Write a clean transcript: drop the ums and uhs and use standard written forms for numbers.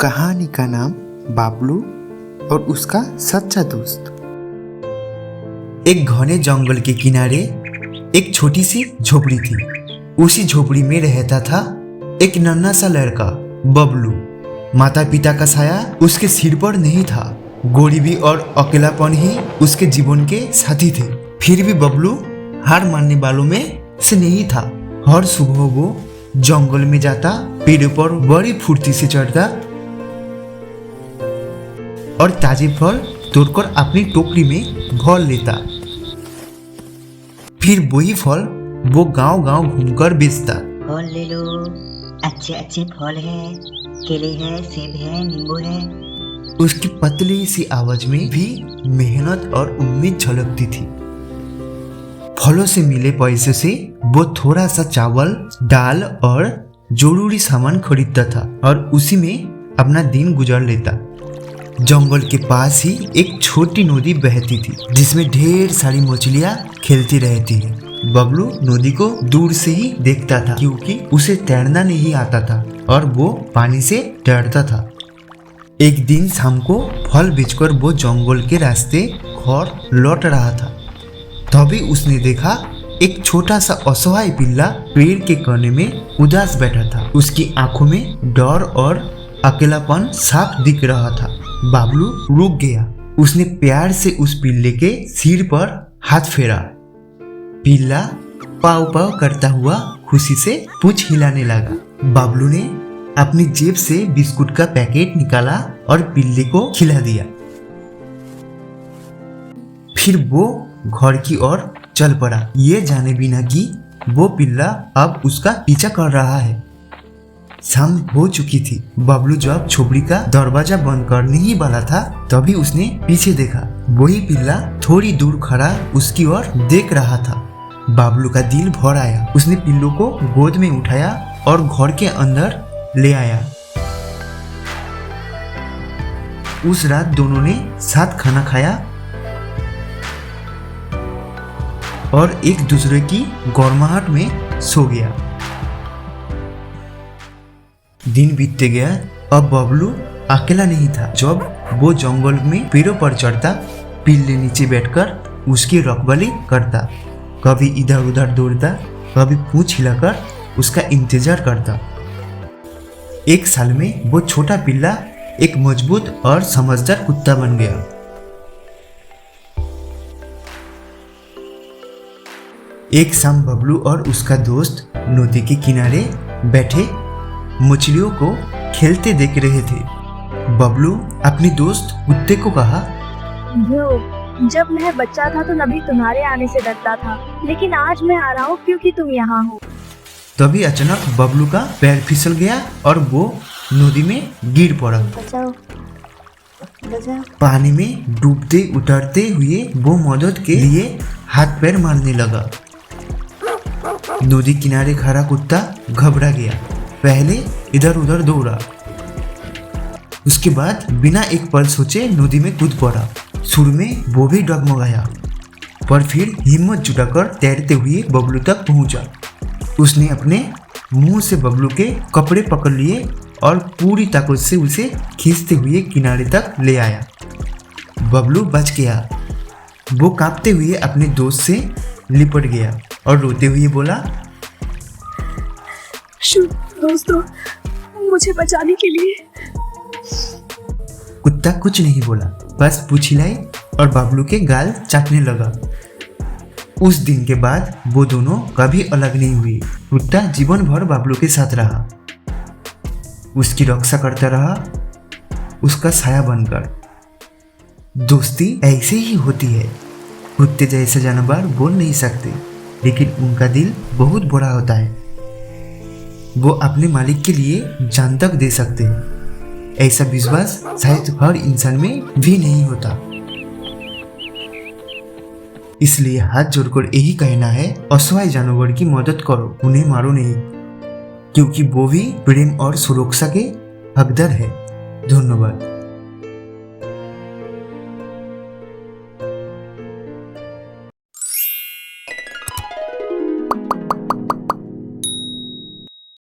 कहानी का नाम बाबलू और उसका सच्चा दोस्त। एक घने जंगल के किनारे एक छोटी सी झोपड़ी थी। उसी झोपड़ी में रहता था एक नन्हा सा लड़का बबलू। माता पिता का साया उसके सिर पर नहीं था। गरीबी और अकेलापन ही उसके जीवन के साथी थे। फिर भी बबलू हार मानने वालों में से नहीं था। हर सुबह वो जंगल में जाता, पेड़ों पर बड़ी फुर्ती से चढ़ता और ताजे फल तोड़कर अपनी टोकरी में भर लेता। फिर वही फल वो गांव-गांव घूमकर बेचता। फल ले लो, अच्छे अच्छे फल है, केले है, सेब है, नींबू है। उसकी पतली सी आवाज में भी मेहनत और उम्मीद झलकती थी। फलों से मिले पैसे से वो थोड़ा सा चावल, दाल और जरूरी सामान खरीदता था और उसी में अपना दिन गुजार लेता। जंगल के पास ही एक छोटी नदी बहती थी जिसमें ढेर सारी मछलियां खेलती रहती है। बबलू नदी को दूर से ही देखता था क्योंकि उसे तैरना नहीं आता था और वो पानी से डरता था। एक दिन शाम को फल बेचकर वो जंगल के रास्ते घर लौट रहा था। तभी उसने देखा एक छोटा सा असहाय पिल्ला पेड़ के कोने में उदास बैठा था। उसकी आंखों में डर और अकेलापन साफ दिख रहा था। बाबलू रुक गया। उसने प्यार से उस पिल्ले के सिर पर हाथ फेरा। पिल्ला पाव पाव करता हुआ खुशी से पूंछ हिलाने लगा। बाबलू ने अपनी जेब से बिस्कुट का पैकेट निकाला और पिल्ले को खिला दिया। फिर वो घर की ओर चल पड़ा, ये जाने बिना कि वो पिल्ला अब उसका पीछा कर रहा है। शाम हो चुकी थी। बबलू जब झोपड़ी का दरवाजा बंद करने ही वाला था तभी उसने पीछे देखा। वही पिल्ला थोड़ी दूर खड़ा उसकी ओर देख रहा था। बबलू का दिल भर आया। उसने पिल्लू को गोद में उठाया और घर के अंदर ले आया। उस रात दोनों ने साथ खाना खाया और एक दूसरे की गर्माहट में सो गया। दिन बीतते गया। अब बबलू अकेला नहीं था। जब वो जंगल में पेड़ों पर चढ़ता, पिल्ले नीचे बैठकर उसकी रखवाली करता। कभी इधर उधर दौड़ता, कभी पूंछ हिलाकर उसका इंतजार करता। एक साल में वो छोटा पिल्ला एक मजबूत और समझदार कुत्ता बन गया। एक शाम बबलू और उसका दोस्त नदी के किनारे बैठे मछलियों को खेलते देख रहे थे। बबलू अपनी दोस्त कुत्ते को कहा, जब मैं बच्चा था तो नबी तुम्हारे आने से डरता था, लेकिन आज मैं आ रहा हूँ क्योंकि तुम यहाँ हो। तभी अचानक बबलू का पैर फिसल गया और वो नदी में गिर पड़ा। बचाओ, बचाओ। पानी में डूबते उतरते हुए वो मदद के लिए हाथ पैर मारने लगा। नदी किनारे खड़ा कुत्ता घबरा गया। पहले इधर उधर दौड़ा, उसके बाद बिना एक पल सोचे नदी में कूद पड़ा। शुरू में वो भी डगमगाया, पर फिर हिम्मत जुटाकर तैरते हुए बबलू तक पहुंचा। उसने अपने मुंह से बबलू के कपड़े पकड़ लिए और पूरी ताकत से उसे खींचते हुए किनारे तक ले आया। बबलू बच गया। वो कांपते हुए अपने दोस्त से लिपट गया और रोते हुए बोला, दोस्तों, मुझे बचाने के लिए। कुत्ता कुछ नहीं बोला, बस पूंछ हिलाई और बबलू के गाल चाटने लगा। उस दिन के बाद वो दोनों कभी अलग नहीं हुए। कुत्ता जीवन भर बबलू के साथ रहा, उसकी रक्षा करता रहा, उसका साया बनकर। दोस्ती ऐसे ही होती है। कुत्ते जैसे जानवर बोल नहीं सकते, लेकिन उनका दिल बहुत बड़ा होता है। वो अपने मालिक के लिए जान तक दे सकते हैं। ऐसा विश्वास शायद हर इंसान में भी नहीं होता। इसलिए हाथ जोड़कर यही कहना है, असहाय जानवर की मदद करो, उन्हें मारो नहीं, क्योंकि वो भी प्रेम और सुरक्षा के हकदार है। धन्यवाद।